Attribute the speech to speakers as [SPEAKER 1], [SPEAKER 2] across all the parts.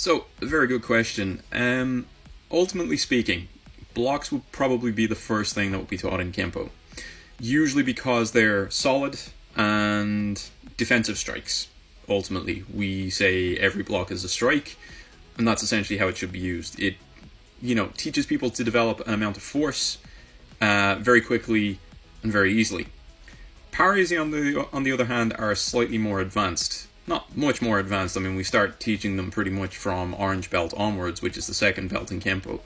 [SPEAKER 1] So, a very good question. Ultimately speaking, blocks would probably be the first thing that would be taught in Kenpo. Usually because they're solid and defensive strikes. Ultimately, we say every block is a strike, and that's essentially how it should be used. It, teaches people to develop an amount of force very quickly and very easily. Parries, on the other hand, are slightly more advanced. Not much more advanced. I mean, we start teaching them pretty much from orange belt onwards, which is the second belt in Kenpo.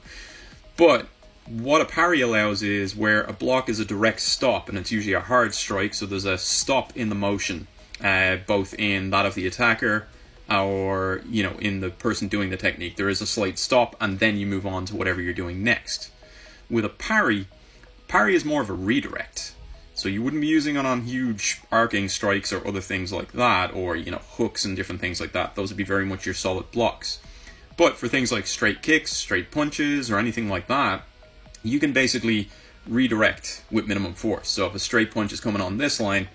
[SPEAKER 1] But what a parry allows is where a block is a direct stop, and it's usually a hard strike, so there's a stop in the motion, both in that of the attacker or, in the person doing the technique. There is a slight stop, and then you move on to whatever you're doing next. With a parry is more of a redirect. So you wouldn't be using it on huge arcing strikes or other things like that, or, hooks and different things like that. Those would be very much your solid blocks. But for things like straight kicks, straight punches, or anything like that, you can basically redirect with minimum force. So if a straight punch is coming on this line,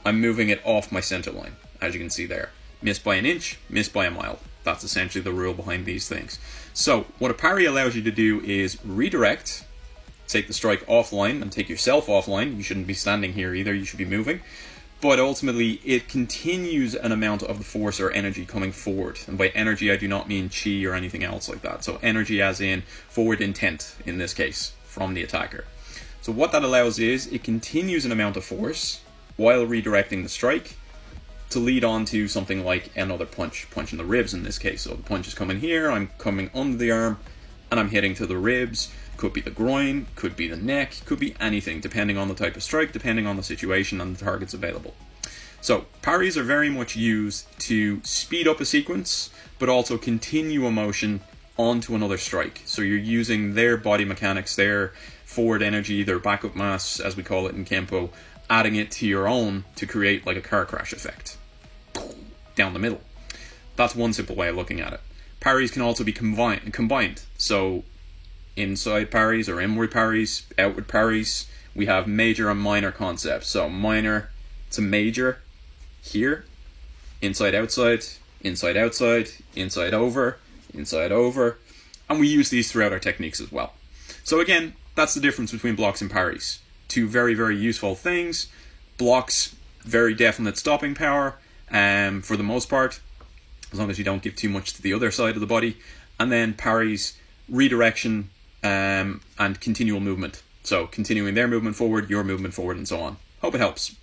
[SPEAKER 1] I'm moving it off my center line, as you can see there. Miss by an inch, miss by a mile. That's essentially the rule behind these things. So what a parry allows you to do is redirect, take the strike offline and take yourself offline. You shouldn't be standing here either, you should be moving. But ultimately, it continues an amount of the force or energy coming forward. And by energy, I do not mean chi or anything else like that. So energy as in forward intent, in this case, from the attacker. So what that allows is, it continues an amount of force while redirecting the strike to lead on to something like another punch in the ribs in this case. So the punch is coming here, I'm coming under the arm, and I'm hitting to the ribs. Could be the groin, could be the neck, could be anything, depending on the type of strike, depending on the situation and the targets available. So parries are very much used to speed up a sequence, but also continue a motion onto another strike. So you're using their body mechanics, their forward energy, their backup mass, as we call it in Kenpo, adding it to your own to create like a car crash effect. Down the middle. That's one simple way of looking at it. Parries can also be combined. So inside parries or inward parries, outward parries, we have major and minor concepts. So minor to major here, inside outside, inside outside, inside over, and we use these throughout our techniques as well. So again, that's the difference between blocks and parries. Two very, very useful things. Blocks, very definite stopping power, for the most part, as long as you don't give too much to the other side of the body. And then parries, redirection, and continual movement. So continuing their movement forward, your movement forward, and so on. Hope it helps.